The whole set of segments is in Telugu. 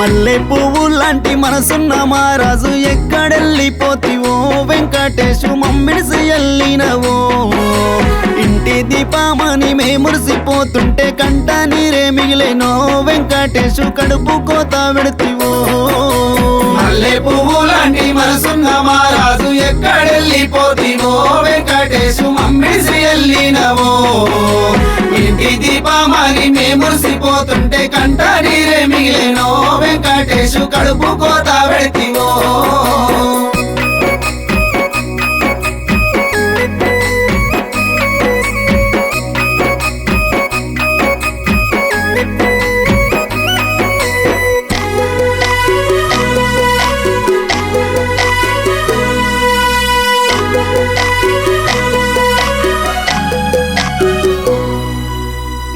మల్లె పువ్వు లాంటి మనసున్న మహారాజు ఎక్కడెళ్ళిపోతివో వెంకటేశు మమ్మిడిసి ఎల్లినవో ఇంటి దీపమని మే మురిసిపోతుంటే కంట నీరే మిగిలేనో వెంకటేశు కడుపు కోత పెడతివో మల్లె పువ్వు లాంటి మనసున్న మహారాజు ఎక్కడెళ్ళిపోతివో వెంకటేశు మమ్మిడిసి ఎల్లినవో ఇంటి దీపమని మే మురిసిపోతుంటే కంట నీరే మిగిలేనో వెంకటేశు కడుపు కోత పెడతివో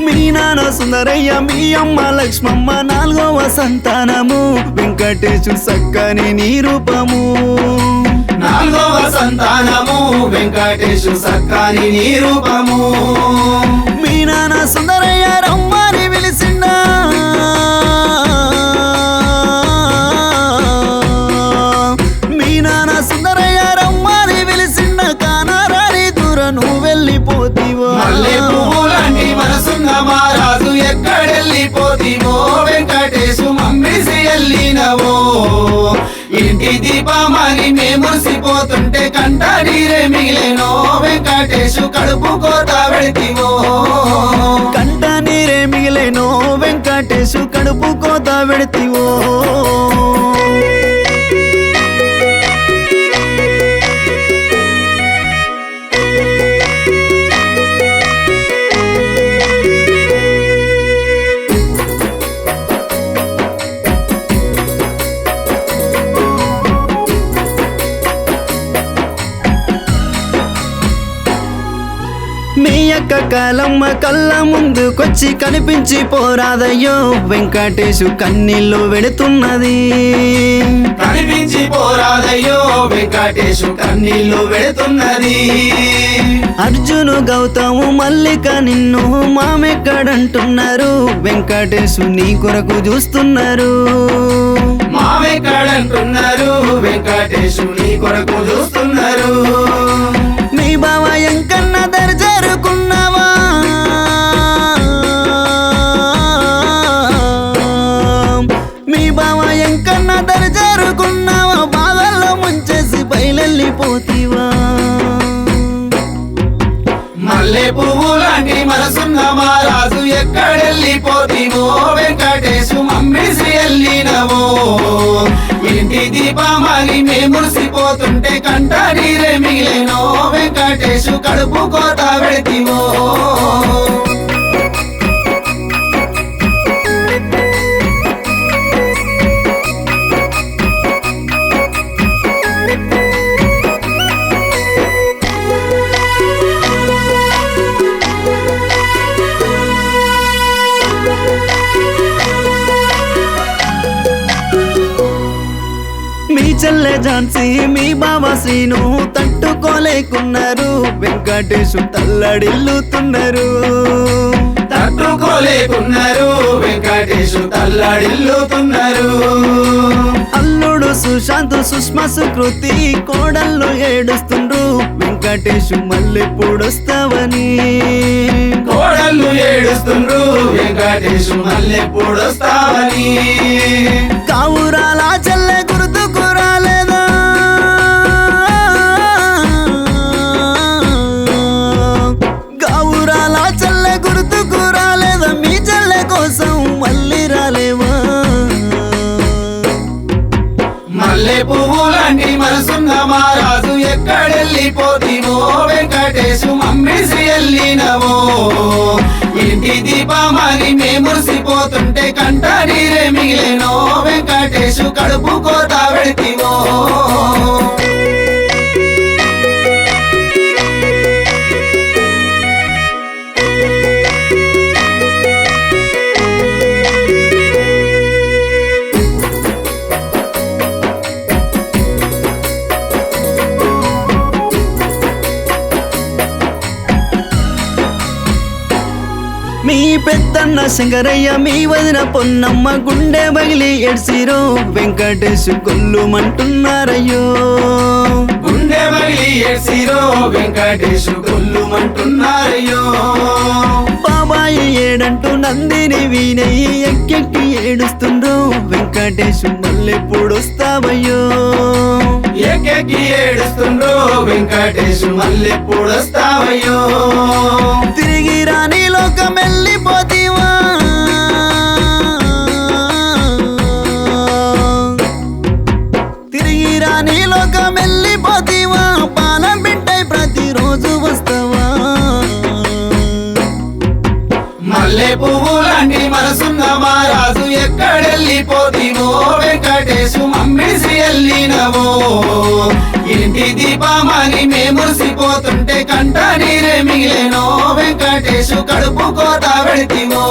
మీ నాన్న సుందరయ్య మీ అమ్మ లక్ష్మమ్మ నాలుగవ సంతానము వెంకటేశు సక్కని నీ రూపము నాలుగవ సంతానము వెంకటేశు సక్కాని నీ రూపము మీ నాన్న సుందరయ్య రమ్మని పిలిచిండా మీ నాన్న సుందరయ్య రమ్మని పిలిచిండ కానారాని దూర నువ్వు వెళ్ళిపోతివో మల్లె పువ్వు లాంటి మనసున్న మహారాజు ఎక్కడెళ్ళిపోతివో వెంకటేశు మమ్మిడిసి ఎల్లినవో ఇంటి దీపమని మే మురిసిపోతుంటే కంట నీరే మిగిలేనో వెంకటేశు కడుపు కోత పెడతివో కంట నీరే మిగిలేనో వెంకటేశు కడుపు కోత పెడతివో మీ యొక్క కాలమ్మ కళ్ళ ముందుకొచ్చి కనిపించి పోరాదయ్యో వెంకటేశు కన్నీళ్ళు వెడుతున్నది కనిపించి పోరాదయ్యో వెంకటేశు కన్నీళ్లు వెడుతున్నది అర్జును గౌతము మల్లిక నిన్ను మామెక్కడంటున్నారు వెంకటేశు నీ కొరకు చూస్తున్నారు మావెక్కడంటున్నారు వెంకటేశు నీ కొరకు చూస్తున్నారు మీ బావ ఎంకన్న దర్జారుకున్నావా మీ బావ ఎంకన్న దర్జారుకున్నావా బాధల్లో ముంచేసి బయలెళ్ళిపోతీవా మల్లె పువ్వు లాంటి మనసున్న మహారాజు ఎక్కడెళ్ళిపోతివో వెంకటేశు మమ్మిడిసి ఎల్లినవో ఇంటి దీపమని మే మురిసిపోతుంటే కంట నీరే మిగిలేనో వెంకటేశు కడుపు కోత పెడతివో మీ చెల్లె ఝాన్సీ మీ బావ శ్రీను తట్టుకోలేకున్నారు వెంకటేశు తల్లడిల్లుతున్నారు తట్టుకోలేకున్నారు వెంకటేశు తల్లడిల్లుతున్నారు అల్లుడు సుశాంత్ సుష్మా సుకృతి కోడళ్ళు ఏడుస్తుండ్రు వెంకటేశు మళ్ళెప్పుడొస్తావని కోడళ్ళు ఏడుస్తుండ్రు వెంకటేశు మళ్ళెప్పుడొస్తావని కావురాల చెల్లె గుర్తుకు రాలేదా కావురాల చెల్లె గుర్తుకు రాలేదా మీ చెల్లె కోసం మళ్ళీ రాలేవా మల్లె పువ్వు లాంటి మనసున్న మహారాజు ఎక్కడెళ్ళిపోతివో వెంకటేశు మమ్మిడిసి ఎల్లినవో ఇంటి దీపమని మే మురిసిపోతుంటే కంట నీరే మిగిలేనో వెంకటేశు కడుపు కోత పెడతివో మీ పెద్దన్న శంకరయ్య మీ వదిన పొన్నమ్మ గుండె బగిలి ఎడ్సిరో వెంకటేశు గొల్లుమంటున్నారయ్యో గుండె బగిలి ఏడ్సిరో వెంకటేశు గొల్లుమంటున్నారయ్యో బాబాయి ఏడంటూ నందిని వీనయ్యి ఎక్కెక్కి ఏడుస్తుండ్రో వెంకటేశు మళ్ళెప్పుడొస్తావయ్యో ఎక్కెక్కి ఏడుస్తుండ్రో వెంకటేశు మళ్ళెప్పుడొస్తావయ్యో తిరిగి రాని లోకం వెళ్ళిపోతీవా తిరిగి రాని లోకం వెళ్ళిపోతీవా పాలం బిడ్డై ప్రతిరోజు వస్తావా మల్లె పువ్వులాంటి మనసున్న మహారాజు ఎక్కడెళ్ళిపోతీవో వెంకటేశు మమ్మిసి వెళ్ళినవో ఇంటి దీపమని మేముసిపోతుంటే కంట నీరే మిగిలేనో వెంకటేశు కడుపు కోత పెడితివో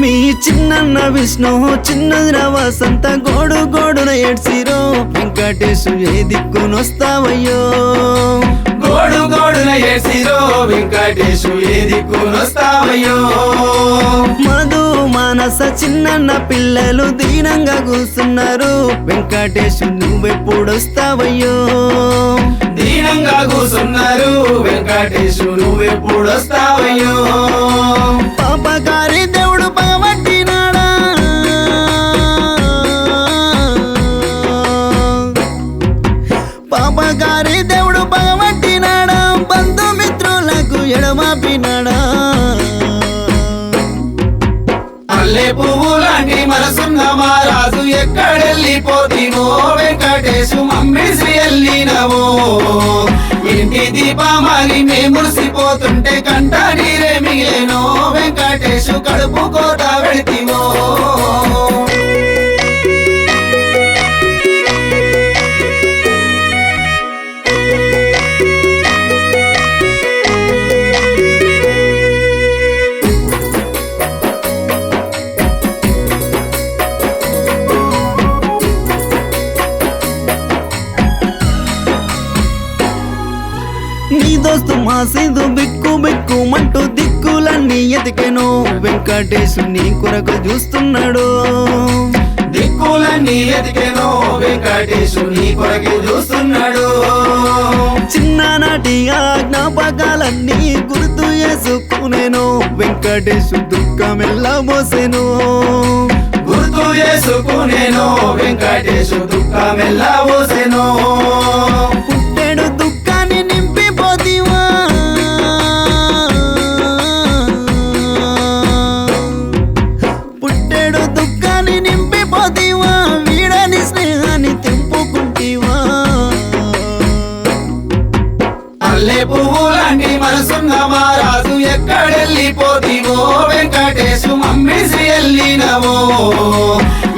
మీ చిన్నన్న విష్ణు చిన్నదిన వసంత గోడు గోడున ఏడ్సిరో వెంకటేశు ఏ దిక్కునొస్తావయ్యో గోడు గోడున ఏడ్సిరో వెంకటేశు ఏ దిక్కునొస్తావయ్యో మధు మానస చిన్నన్న పిల్లలు దీనంగా కూస్తున్నారు వెంకటేశు నువ్వెప్పుడొస్తావయ్యో దీనంగా కూసున్నారు వెంకటేశు నువ్వెప్పుడొస్తావయ్యో పాపకారి దేవుడు పగబట్టినాడా పాపకారి దేవుడు పగబట్టినాడా బంధుమిత్రులకు ఎడమాపినాడా మల్లె పువ్వులాంటి మనసున్న మహారాజు ఎక్కడెళ్ళిపోతీవో వెంకటేశు మమ్మిసి వెళ్ళినవో ఇంటి దీపమని మేముసిపోతుంటే కంట నీరే మిగిలేనో వెంకటేశు కడుపు కోత పెడితివో నీ దోస్తు మాసిదు బిక్కు బిక్కుమంటూ దిక్కులన్నీ ఎతికెను వెంకటేశు నీ కొరకు చూస్తున్నాడు దిక్కులన్నీ ఎతికెనో వెంకటేశు నీ కొరకే చూస్తున్నాడు చిన్ననాటి ఆ జ్ఞాపకాలన్నీ గుర్తు చేసుకునేను వెంకటేశు దుఃఖమెల్లా మోసెను గుర్తు చేసుకునేనో వెంకటేశు దుఃఖమెల్లా పోసెనో పుట్టెడు దుఃఖాన్ని నింపిపోతీవా పుట్టెడు దుఃఖాన్ని నింపిపోతీవా వీడని స్నేహాన్ని తెంపుకుంటీవా మల్లె పువ్వులాంటి మనసున్న మహారాజు ఎక్కడెళ్ళిపోతీవో వెంకటేశు మమ్మిసి వెళ్ళినవో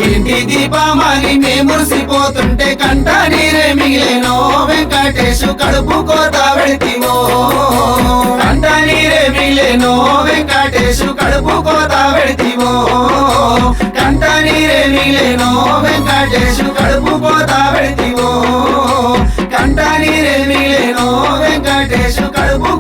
ఇంటి దీపమని మేముసిపోతుంటే కంట నీరే మిగిలేనో వెంకటేశు కడుపు కోత పెడితివో కంట నీరే మిగిలేనో వెంకటేశు కడుపు కోత పెడితివో కంట నీరే మిగిలేనో వెంకటేశు కడుపు కోత పెడితివో కంట నీరే మిగిలేనో వెంకటేశు కడుపు